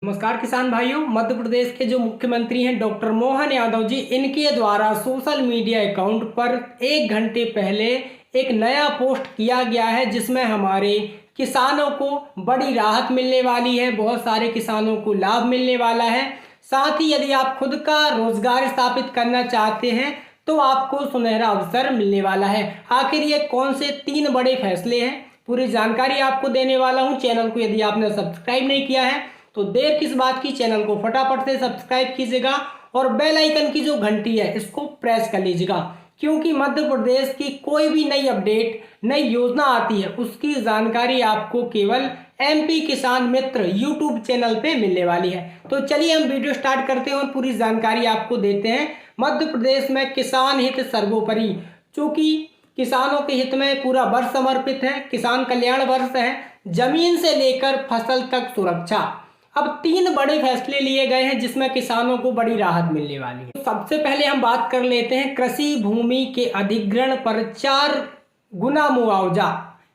नमस्कार किसान भाइयों। मध्य प्रदेश के जो मुख्यमंत्री हैं डॉक्टर मोहन यादव जी, इनके द्वारा सोशल मीडिया अकाउंट पर 1 घंटे पहले एक नया पोस्ट किया गया है जिसमें हमारे किसानों को बड़ी राहत मिलने वाली है, बहुत सारे किसानों को लाभ मिलने वाला है। साथ ही यदि आप खुद का रोजगार स्थापित करना चाहते हैं तो आपको सुनहरा अवसर मिलने वाला है। आखिर ये कौन से 3 बड़े फैसले हैं, पूरी जानकारी आपको देने वाला हूँ। चैनल को यदि आपने सब्सक्राइब नहीं किया है तो देर किस बात की, चैनल को फटाफट से सब्सक्राइब कीजिएगा और बेल आइकन की जो घंटी है इसको प्रेस कर लीजिएगा, क्योंकि मध्य प्रदेश की कोई भी नई अपडेट, नई योजना आती है उसकी जानकारी आपको केवल एमपी किसान मित्र यूट्यूब चैनल पे मिलने वाली है। तो चलिए हम वीडियो स्टार्ट करते हैं और पूरी जानकारी आपको देते हैं। मध्य प्रदेश में किसान हित सर्वोपरि, चूंकि किसानों के हित में पूरा वर्ष समर्पित है, किसान कल्याण वर्ष है, जमीन से लेकर फसल तक सुरक्षा। अब 3 बड़े फैसले लिए गए हैं जिसमें किसानों को बड़ी राहत मिलने वाली है। सबसे पहले हम बात कर लेते हैं कृषि भूमि के अधिग्रहण पर 4 गुना मुआवजा।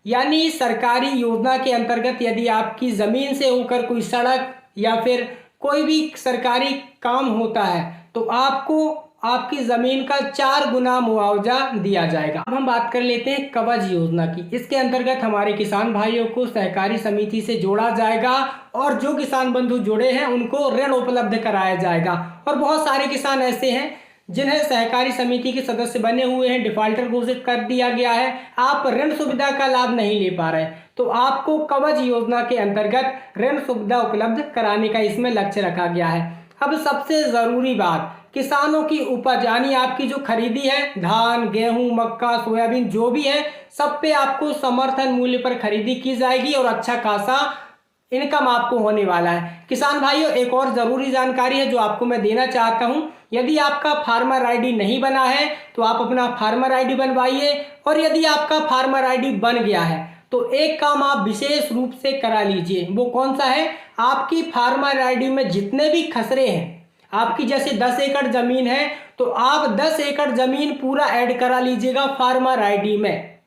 यानी सरकारी योजना के अंतर्गत यदि आपकी जमीन से होकर कोई सड़क या फिर कोई भी सरकारी काम होता है तो आपको आपकी जमीन का 4 गुना मुआवजा दिया जाएगा। अब हम बात कर लेते हैं कवच योजना की। इसके अंतर्गत हमारे किसान भाइयों को सहकारी समिति से जोड़ा जाएगा और जो किसान बंधु जुड़े हैं उनको ऋण उपलब्ध कराया जाएगा। और बहुत सारे किसान ऐसे हैं जिन्हें सहकारी समिति के सदस्य बने हुए हैं, डिफाल्टर घोषित कर दिया गया है, आप ऋण सुविधा का लाभ नहीं ले पा रहे, तो आपको कवच योजना के अंतर्गत ऋण सुविधा उपलब्ध कराने का इसमें लक्ष्य रखा गया है। अब सबसे जरूरी बात, किसानों की उपज यानी आपकी जो खरीदी है, धान, गेहूं, मक्का, सोयाबीन जो भी है, सब पे आपको समर्थन मूल्य पर खरीदी की जाएगी और अच्छा खासा इनकम आपको होने वाला है। किसान भाइयों, एक और जरूरी जानकारी है जो आपको मैं देना चाहता हूं। यदि आपका फार्मर आईडी नहीं बना है तो आप अपना फार्मर आईडी बनवाइए, और यदि आपका फार्मर आईडी बन गया है तो एक काम आप विशेष रूप से करा लीजिए। वो कौन सा है? आपकी फार्मर आईडी में जितने भी खसरे हैं, आपकी जैसे 10 एकड़ जमीन है तो आप 10 एकड़ जमीन पूरा ऐड करा लीजिएगा फार्मर आईडी में।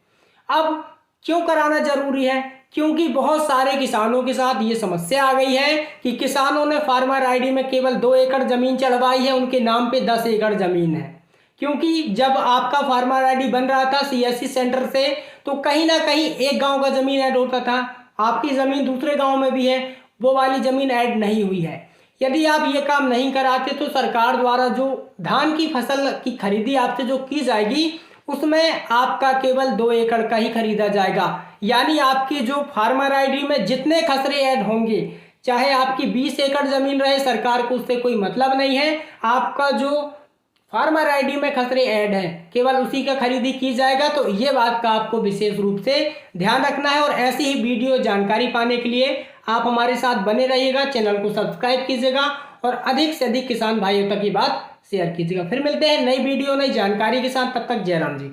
अब क्यों कराना जरूरी है? क्योंकि बहुत सारे किसानों के साथ ये समस्या आ गई है कि किसानों ने फार्मर आईडी में केवल 2 एकड़ जमीन चढ़वाई है, उनके नाम पे 10 एकड़ जमीन है। क्योंकि जब आपका फार्मर आईडी बन रहा था सीएससी सेंटर से तो कहीं ना कहीं एक गांव का जमीन ऐड होता था, आपकी जमीन दूसरे गांव में भी है, वो वाली जमीन ऐड नहीं हुई है। यदि आप ये काम नहीं कराते तो सरकार द्वारा जो धान की फसल की खरीदी आपसे जो की जाएगी उसमें आपका केवल 2 एकड़ का ही खरीदा जाएगा। यानी आपकी जो फार्मर आईडी में जितने खसरे ऐड होंगे, चाहे आपकी 20 एकड़ जमीन रहे, सरकार को उससे कोई मतलब नहीं है। आपका जो फार्मर आईडी में खसरे ऐड है केवल उसी का खरीदी की जाएगा। तो ये बात का आपको विशेष रूप से ध्यान रखना है। और ऐसी ही वीडियो जानकारी पाने के लिए आप हमारे साथ बने रहिएगा, चैनल को सब्सक्राइब कीजिएगा और अधिक से अधिक किसान भाइयों तक ये बात शेयर कीजिएगा। फिर मिलते हैं नई वीडियो, नई जानकारी के साथ। तब तक जय राम जी।